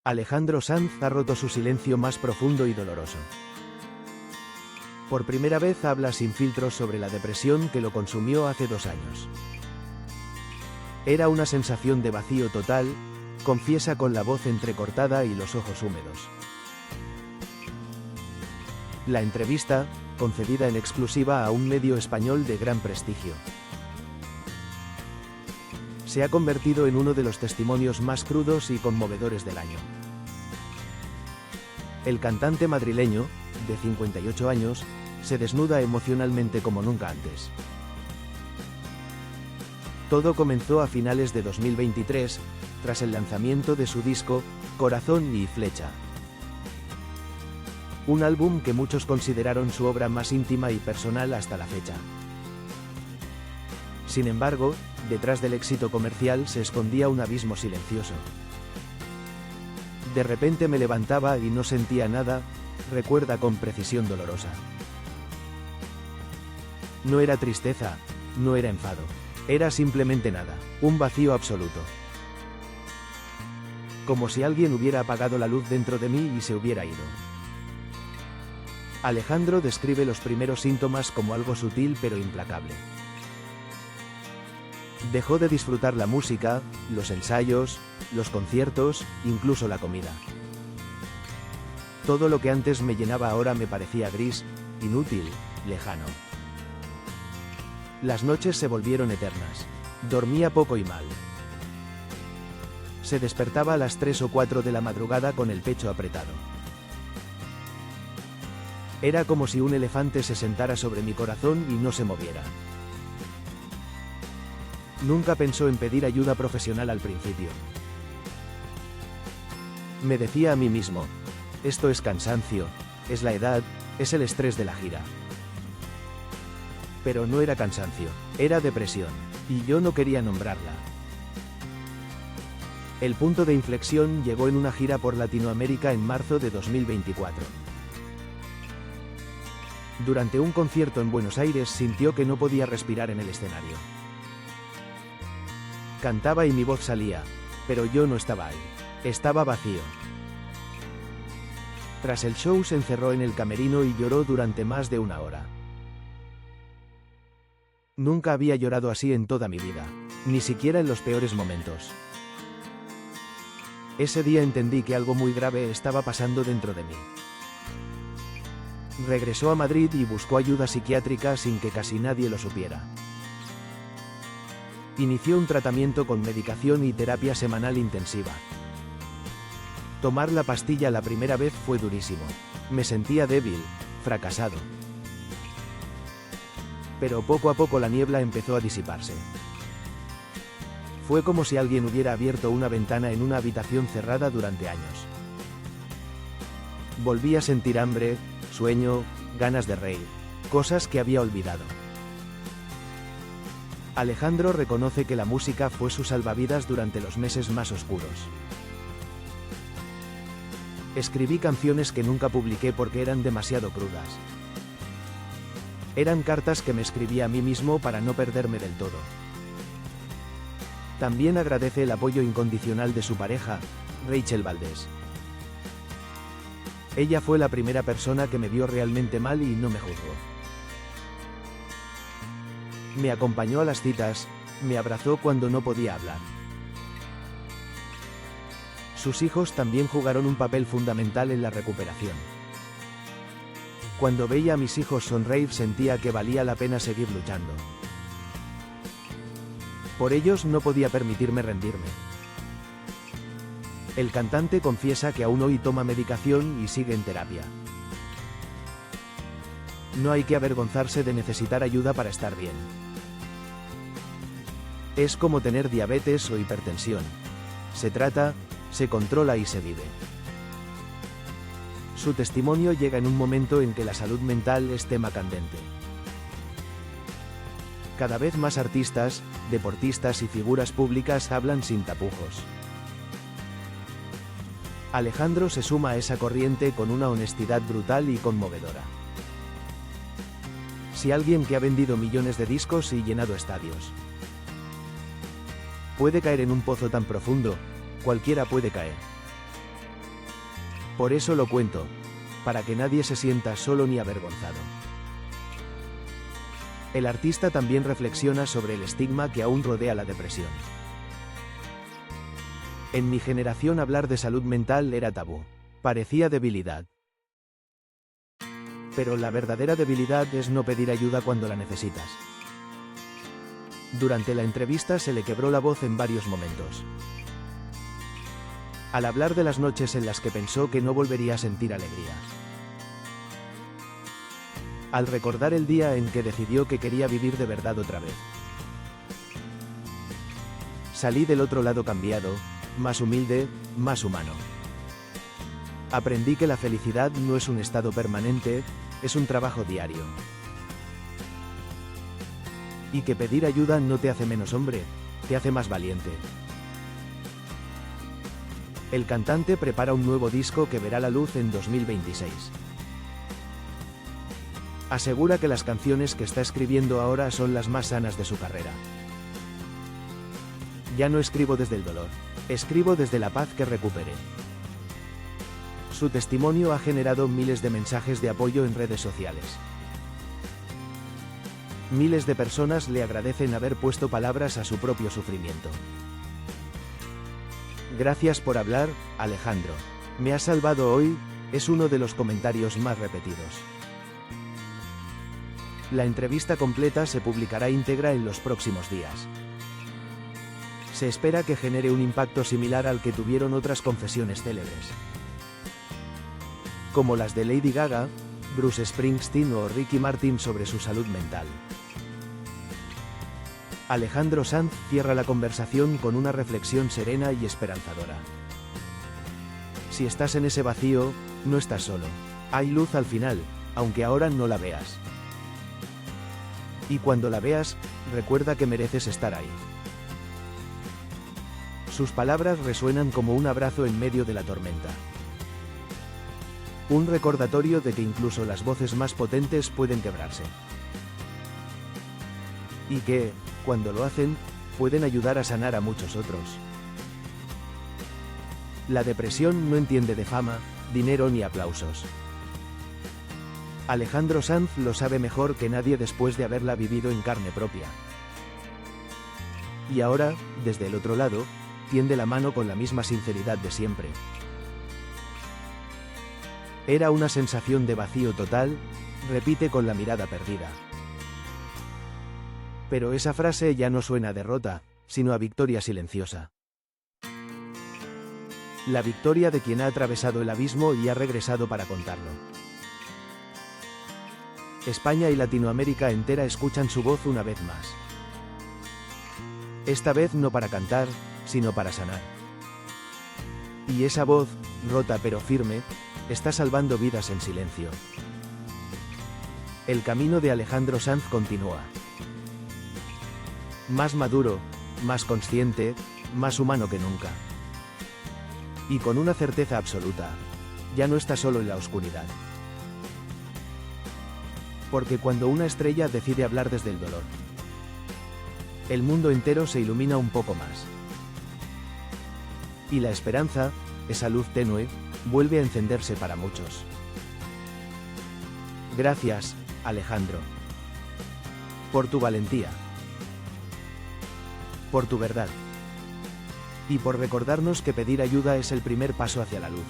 Alejandro Sanz ha roto su silencio más profundo y doloroso. Por primera vez habla sin filtros sobre la depresión que lo consumió hace 2 años. Era una sensación de vacío total, confiesa con la voz entrecortada y los ojos húmedos. La entrevista, concedida en exclusiva a un medio español de gran prestigio, se ha convertido en uno de los testimonios más crudos y conmovedores del año. El cantante madrileño, de 58 años, se desnuda emocionalmente como nunca antes. Todo comenzó a finales de 2023, tras el lanzamiento de su disco, Corazón y Flecha. Un álbum que muchos consideraron su obra más íntima y personal hasta la fecha. Sin embargo, detrás del éxito comercial se escondía un abismo silencioso. De repente me levantaba y no sentía nada, recuerda con precisión dolorosa. No era tristeza, no era enfado. Era simplemente nada, un vacío absoluto. Como si alguien hubiera apagado la luz dentro de mí y se hubiera ido. Alejandro describe los primeros síntomas como algo sutil pero implacable. Dejó de disfrutar la música, los ensayos, los conciertos, incluso la comida. Todo lo que antes me llenaba ahora me parecía gris, inútil, lejano. Las noches se volvieron eternas. Dormía poco y mal. Se despertaba a las 3 o 4 de la madrugada con el pecho apretado. Era como si un elefante se sentara sobre mi corazón y no se moviera. Nunca pensó en pedir ayuda profesional al principio. Me decía a mí mismo, esto es cansancio, es la edad, es el estrés de la gira. Pero no era cansancio, era depresión, y yo no quería nombrarla. El punto de inflexión llegó en una gira por Latinoamérica en marzo de 2024. Durante un concierto en Buenos Aires sintió que no podía respirar en el escenario. Cantaba y mi voz salía, pero yo no estaba ahí. Estaba vacío. Tras el show se encerró en el camerino y lloró durante más de 1 hora. Nunca había llorado así en toda mi vida, ni siquiera en los peores momentos. Ese día entendí que algo muy grave estaba pasando dentro de mí. Regresó a Madrid y buscó ayuda psiquiátrica sin que casi nadie lo supiera. Inició un tratamiento con medicación y terapia semanal intensiva. Tomar la pastilla la primera vez fue durísimo. Me sentía débil, fracasado. Pero poco a poco la niebla empezó a disiparse. Fue como si alguien hubiera abierto una ventana en una habitación cerrada durante años. Volví a sentir hambre, sueño, ganas de reír, cosas que había olvidado. Alejandro reconoce que la música fue su salvavidas durante los meses más oscuros. Escribí canciones que nunca publiqué porque eran demasiado crudas. Eran cartas que me escribía a mí mismo para no perderme del todo. También agradece el apoyo incondicional de su pareja, Rachel Valdés. Ella fue la primera persona que me vio realmente mal y no me juzgó. Me acompañó a las citas, me abrazó cuando no podía hablar. Sus hijos también jugaron un papel fundamental en la recuperación. Cuando veía a mis hijos sonreír sentía que valía la pena seguir luchando. Por ellos no podía permitirme rendirme. El cantante confiesa que aún hoy toma medicación y sigue en terapia. No hay que avergonzarse de necesitar ayuda para estar bien. Es como tener diabetes o hipertensión. Se trata, se controla y se vive. Su testimonio llega en un momento en que la salud mental es tema candente. Cada vez más artistas, deportistas y figuras públicas hablan sin tapujos. Alejandro se suma a esa corriente con una honestidad brutal y conmovedora. Si alguien que ha vendido millones de discos y llenado estadios puede caer en un pozo tan profundo, cualquiera puede caer. Por eso lo cuento, para que nadie se sienta solo ni avergonzado. El artista también reflexiona sobre el estigma que aún rodea la depresión. En mi generación hablar de salud mental era tabú. Parecía debilidad. Pero la verdadera debilidad es no pedir ayuda cuando la necesitas. Durante la entrevista se le quebró la voz en varios momentos. Al hablar de las noches en las que pensó que no volvería a sentir alegría. Al recordar el día en que decidió que quería vivir de verdad otra vez. Salí del otro lado cambiado, más humilde, más humano. Aprendí que la felicidad no es un estado permanente, es un trabajo diario. Y que pedir ayuda no te hace menos hombre, te hace más valiente. El cantante prepara un nuevo disco que verá la luz en 2026. Asegura que las canciones que está escribiendo ahora son las más sanas de su carrera. Ya no escribo desde el dolor, escribo desde la paz que recuperé. Su testimonio ha generado miles de mensajes de apoyo en redes sociales. Miles de personas le agradecen haber puesto palabras a su propio sufrimiento. Gracias por hablar, Alejandro. Me has salvado hoy, es uno de los comentarios más repetidos. La entrevista completa se publicará íntegra en los próximos días. Se espera que genere un impacto similar al que tuvieron otras confesiones célebres, como las de Lady Gaga, Bruce Springsteen o Ricky Martin sobre su salud mental. Alejandro Sanz cierra la conversación con una reflexión serena y esperanzadora. Si estás en ese vacío, no estás solo. Hay luz al final, aunque ahora no la veas. Y cuando la veas, recuerda que mereces estar ahí. Sus palabras resuenan como un abrazo en medio de la tormenta. Un recordatorio de que incluso las voces más potentes pueden quebrarse. Y que, cuando lo hacen, pueden ayudar a sanar a muchos otros. La depresión no entiende de fama, dinero ni aplausos. Alejandro Sanz lo sabe mejor que nadie después de haberla vivido en carne propia. Y ahora, desde el otro lado, tiende la mano con la misma sinceridad de siempre. Era una sensación de vacío total, repite con la mirada perdida. Pero esa frase ya no suena a derrota, sino a victoria silenciosa. La victoria de quien ha atravesado el abismo y ha regresado para contarlo. España y Latinoamérica entera escuchan su voz una vez más. Esta vez no para cantar, sino para sanar. Y esa voz, rota pero firme, está salvando vidas en silencio. El camino de Alejandro Sanz continúa. Más maduro, más consciente, más humano que nunca. Y con una certeza absoluta, ya no está solo en la oscuridad. Porque cuando una estrella decide hablar desde el dolor, el mundo entero se ilumina un poco más. Y la esperanza, esa luz tenue, vuelve a encenderse para muchos. Gracias, Alejandro. Por tu valentía. Por tu verdad. Y por recordarnos que pedir ayuda es el primer paso hacia la luz.